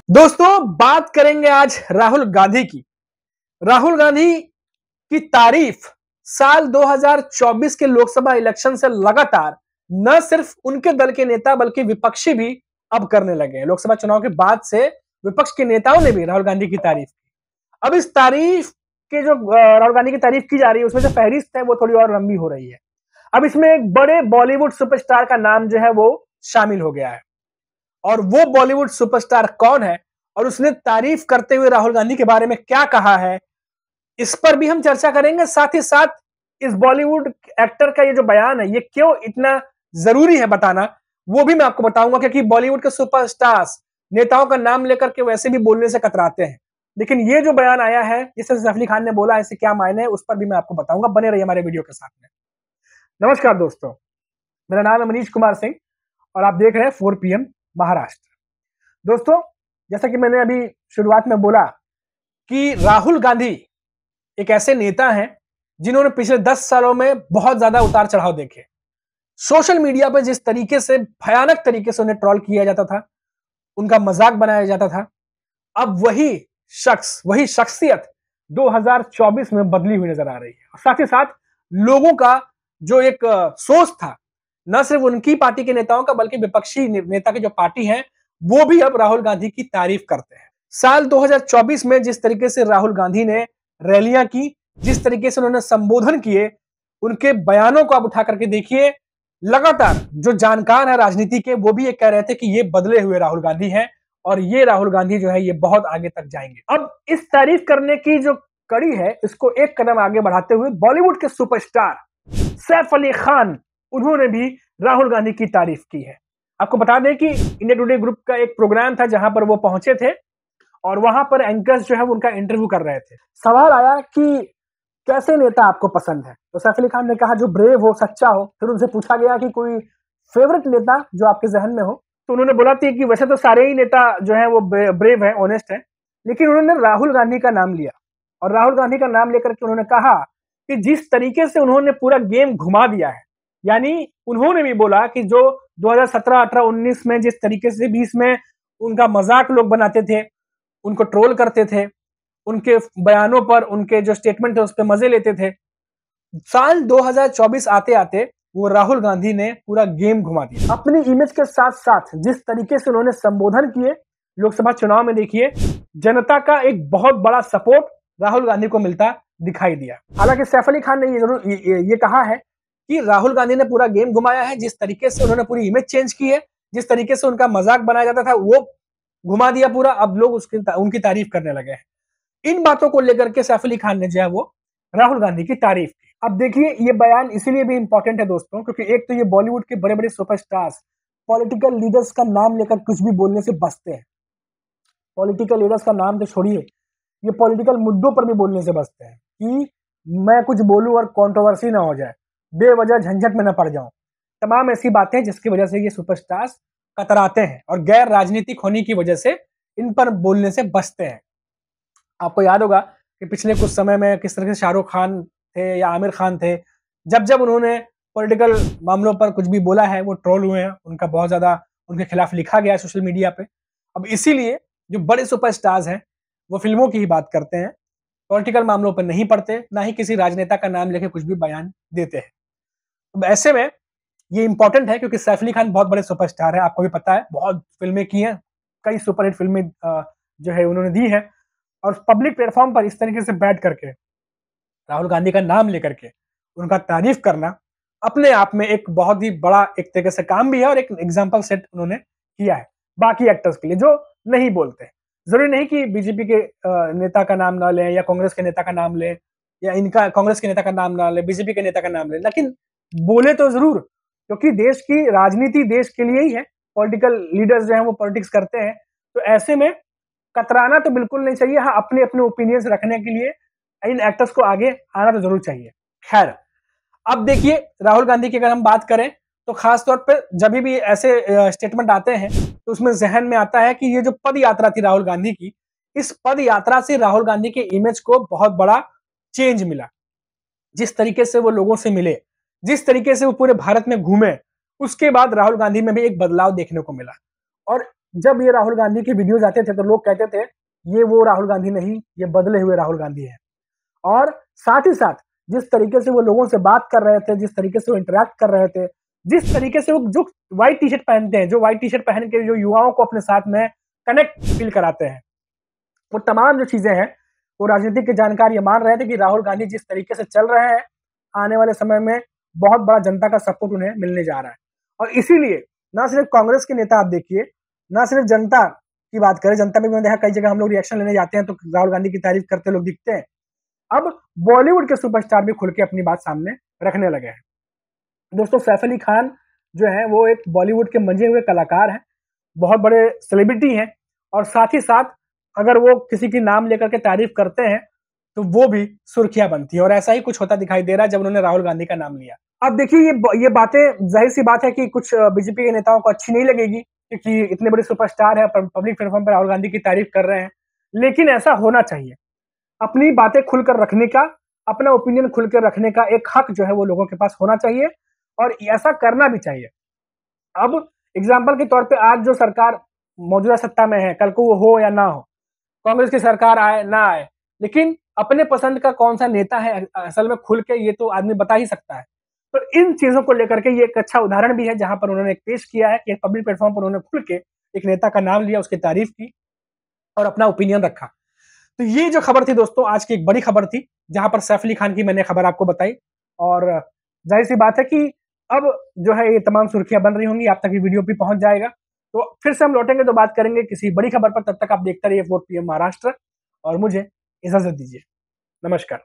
दोस्तों, बात करेंगे आज राहुल गांधी की। राहुल गांधी की तारीफ साल 2024 के लोकसभा इलेक्शन से लगातार न सिर्फ उनके दल के नेता बल्कि विपक्षी भी अब करने लगे हैं। लोकसभा चुनाव के बाद से विपक्ष के नेताओं ने भी राहुल गांधी की तारीफ की। अब इस तारीफ के जो राहुल गांधी की तारीफ की जा रही है उसमें जो फहरिस्त है वो थोड़ी और लंबी हो रही है। अब इसमें एक बड़े बॉलीवुड सुपरस्टार का नाम जो है वो शामिल हो गया है। और वो बॉलीवुड सुपरस्टार कौन है और उसने तारीफ करते हुए राहुल गांधी के बारे में क्या कहा है, इस पर भी हम चर्चा करेंगे। साथ ही साथ इस बॉलीवुड एक्टर का ये जो बयान है ये क्यों इतना जरूरी है बताना, वो भी मैं आपको बताऊंगा, क्योंकि बॉलीवुड के सुपरस्टार्स नेताओं का नाम लेकर के वैसे भी बोलने से कतराते हैं, लेकिन ये जो बयान आया है जिसे सैफ अली खान ने बोला है, इससे क्या मायने है उस पर भी मैं आपको बताऊंगा। बने रहिए हमारे वीडियो के साथ में। नमस्कार दोस्तों, मेरा नाम है मनीष कुमार सिंह और आप देख रहे हैं 4 PM महाराष्ट्र। दोस्तों, जैसा कि मैंने अभी शुरुआत में बोला कि राहुल गांधी एक ऐसे नेता हैं जिन्होंने पिछले 10 सालों में बहुत ज्यादा उतार चढ़ाव देखे। सोशल मीडिया पर जिस तरीके से भयानक तरीके से उन्हें ट्रोल किया जाता था, उनका मजाक बनाया जाता था, अब वही शख्सियत 2024 में बदली हुई नजर आ रही है। और साथ ही साथ लोगों का जो एक सोच था, न सिर्फ उनकी पार्टी के नेताओं का बल्कि विपक्षी नेता की जो पार्टी है वो भी अब राहुल गांधी की तारीफ करते हैं। साल 2024 में जिस तरीके से राहुल गांधी ने रैलियां की, जिस तरीके से उन्होंने संबोधन किए, उनके बयानों को आप उठा करके देखिए। लगातार जो जानकार है राजनीति के वो भी ये कह रहे थे कि ये बदले हुए राहुल गांधी हैं और ये राहुल गांधी जो है ये बहुत आगे तक जाएंगे। अब इस तारीफ करने की जो कड़ी है इसको एक कदम आगे बढ़ाते हुए बॉलीवुड के सुपरस्टार सैफ अली खान, उन्होंने भी राहुल गांधी की तारीफ की है। आपको बता दें कि इंडिया टुडे ग्रुप का एक प्रोग्राम था जहां पर वो पहुंचे थे और वहां पर एंकर्स जो है उनका इंटरव्यू कर रहे थे। सवाल आया कि कैसे नेता आपको पसंद है, तो सैफ अली खान ने कहा जो ब्रेव हो, सच्चा हो। फिर उनसे पूछा गया कि कोई फेवरेट नेता जो आपके जहन में हो, तो उन्होंने बोला थी कि वैसे तो सारे ही नेता जो है वो ब्रेव है, ऑनेस्ट है, लेकिन उन्होंने राहुल गांधी का नाम लिया। और राहुल गांधी का नाम लेकर के उन्होंने कहा कि जिस तरीके से उन्होंने पूरा गेम घुमा दिया है, यानी उन्होंने भी बोला कि जो 2017, 18, 19 में जिस तरीके से भी इसमें उनका मजाक लोग बनाते थे, उनको ट्रोल करते थे, उनके बयानों पर, उनके जो स्टेटमेंट है उस पर मजे लेते थे, साल 2024 आते आते वो राहुल गांधी ने पूरा गेम घुमा दिया। अपनी इमेज के साथ साथ जिस तरीके से उन्होंने संबोधन किए लोकसभा चुनाव में, देखिए जनता का एक बहुत बड़ा सपोर्ट राहुल गांधी को मिलता दिखाई दिया। हालांकि सैफ अली खान ने ये जरूर ये कहा है कि राहुल गांधी ने पूरा गेम घुमाया है, जिस तरीके से उन्होंने पूरी इमेज चेंज की है, जिस तरीके से उनका मजाक बनाया जाता था वो घुमा दिया पूरा, अब लोग उनकी तारीफ करने लगे हैं। इन बातों को लेकर के सैफ अली खान ने जो है वो राहुल गांधी की तारीफ की। अब देखिए ये बयान इसीलिए भी इंपॉर्टेंट है दोस्तों, क्योंकि एक तो ये बॉलीवुड के बड़े बड़े सुपरस्टार्स पॉलिटिकल लीडर्स का नाम लेकर कुछ भी बोलने से बचते हैं। पॉलिटिकल लीडर्स का नाम तो छोड़िए, ये पॉलिटिकल मुद्दों पर भी बोलने से बचते हैं कि मैं कुछ बोलूं और कंट्रोवर्सी ना हो जाए, बेवजह झंझट में न पड़ जाऊं। तमाम ऐसी बातें जिसकी वजह से ये सुपरस्टार्स कतराते हैं और गैर राजनीतिक होने की वजह से इन पर बोलने से बचते हैं। आपको याद होगा कि पिछले कुछ समय में किस तरह से शाहरुख खान थे या आमिर खान थे, जब जब उन्होंने पॉलिटिकल मामलों पर कुछ भी बोला है वो ट्रोल हुए हैं, उनका बहुत ज्यादा उनके खिलाफ लिखा गया है सोशल मीडिया पे। अब इसीलिए जो बड़े सुपरस्टार्स हैं वो फिल्मों की ही बात करते हैं, पॉलिटिकल मामलों पर नहीं पड़ते, ना ही किसी राजनेता का नाम लेके कुछ भी बयान देते हैं। अब ऐसे में ये इंपॉर्टेंट है क्योंकि सैफ अली खान बहुत बड़े सुपरस्टार है, आपको भी पता है, बहुत फिल्में की हैं, कई सुपरहिट फिल्में जो है उन्होंने दी है। और पब्लिक प्लेटफॉर्म पर इस तरीके से बैठ करके राहुल गांधी का नाम लेकर के उनका तारीफ करना अपने आप में एक बहुत ही बड़ा एक तरीके से काम भी है और एक एग्जाम्पल सेट उन्होंने किया है बाकी एक्टर्स के लिए जो नहीं बोलते। जरूरी नहीं कि बीजेपी के नेता का नाम ना लें या कांग्रेस के नेता का नाम लें या इनका कांग्रेस के नेता का नाम ना लें, बीजेपी के नेता का नाम लें, लेकिन बोले तो जरूर, क्योंकि देश की राजनीति देश के लिए ही है। पॉलिटिकल लीडर्स जो हैं वो पॉलिटिक्स करते हैं, तो ऐसे में कतराना तो बिल्कुल नहीं चाहिए। हाँ, अपने अपने ओपिनियंस रखने के लिए इन एक्टर्स को आगे आना तो जरूर चाहिए। खैर, अब देखिए राहुल गांधी की अगर हम बात करें तो खास तौर पे जब भी ऐसे स्टेटमेंट आते हैं तो उसमें जहन में आता है कि ये जो पद यात्रा थी राहुल गांधी की, इस पद यात्रा से राहुल गांधी के इमेज को बहुत बड़ा चेंज मिला। जिस तरीके से वो लोगों से मिले, जिस तरीके से वो पूरे भारत में घूमे, उसके बाद राहुल गांधी में भी एक बदलाव देखने को मिला। और जब ये राहुल गांधी की वीडियोज आते थे तो लोग कहते थे ये वो राहुल गांधी नहीं, ये बदले हुए राहुल गांधी है। और साथ ही साथ जिस तरीके से वो लोगों से बात कर रहे थे, जिस तरीके से वो इंटरेक्ट कर रहे थे, जिस तरीके से वो जो व्हाइट टी शर्ट पहनते हैं, जो व्हाइट टी शर्ट पहन के जो युवाओं को अपने साथ में कनेक्ट फील कराते हैं, वो तमाम जो चीजें हैं, वो राजनीतिक के जानकार ये मान रहे थे कि राहुल गांधी जिस तरीके से चल रहे हैं, आने वाले समय में बहुत बड़ा जनता का सपोर्ट उन्हें मिलने जा रहा है। और इसीलिए ना सिर्फ कांग्रेस के नेता आप देखिए, ना सिर्फ जनता की बात करें, जनता में मैंने देखा कई जगह हम लोग रिएक्शन लेने जाते हैं तो राहुल गांधी की तारीफ करते लोग दिखते हैं। अब बॉलीवुड के सुपरस्टार भी खुल के अपनी बात सामने रखने लगे हैं। दोस्तों, सैफ अली खान जो है वो एक बॉलीवुड के मंजे हुए कलाकार हैं, बहुत बड़े सेलिब्रिटी हैं, और साथ ही साथ अगर वो किसी की नाम लेकर के तारीफ करते हैं तो वो भी सुर्खियां बनती है, और ऐसा ही कुछ होता दिखाई दे रहा है जब उन्होंने राहुल गांधी का नाम लिया। अब देखिए, ये बातें जाहिर सी बात है कि कुछ बीजेपी के नेताओं को अच्छी नहीं लगेगी, क्योंकि इतने बड़े सुपरस्टार है, पब्लिक प्लेटफॉर्म पर राहुल गांधी की तारीफ कर रहे हैं। लेकिन ऐसा होना चाहिए, अपनी बातें खुलकर रखने का, अपना ओपिनियन खुलकर रखने का एक हक जो है वो लोगों के पास होना चाहिए, और ऐसा करना भी चाहिए। अब एग्जाम्पल के तौर पे आज जो सरकार मौजूदा सत्ता में है, कल को वो हो या ना हो, कांग्रेस की सरकार आए ना आए, लेकिन अपने पसंद का कौन सा नेता है असल में खुल के ये तो आदमी बता ही सकता है। तो इन चीजों को लेकर के ये एक अच्छा उदाहरण भी है, जहां पर उन्होंने पेश किया है कि पब्लिक प्लेटफॉर्म पर उन्होंने खुल के एक नेता का नाम लिया, उसकी तारीफ की और अपना ओपिनियन रखा। तो ये जो खबर थी दोस्तों, आज की एक बड़ी खबर थी, जहां पर सैफ अली खान की मैंने खबर आपको बताई, और जाहिर सी बात है कि अब जो है ये तमाम सुर्खियां बन रही होंगी, आप तक ये वीडियो भी पहुंच जाएगा। तो फिर से हम लौटेंगे तो बात करेंगे किसी बड़ी खबर पर, तब तक आप देखते रहिए 4 PM महाराष्ट्र, और मुझे इजाजत दीजिए। नमस्कार।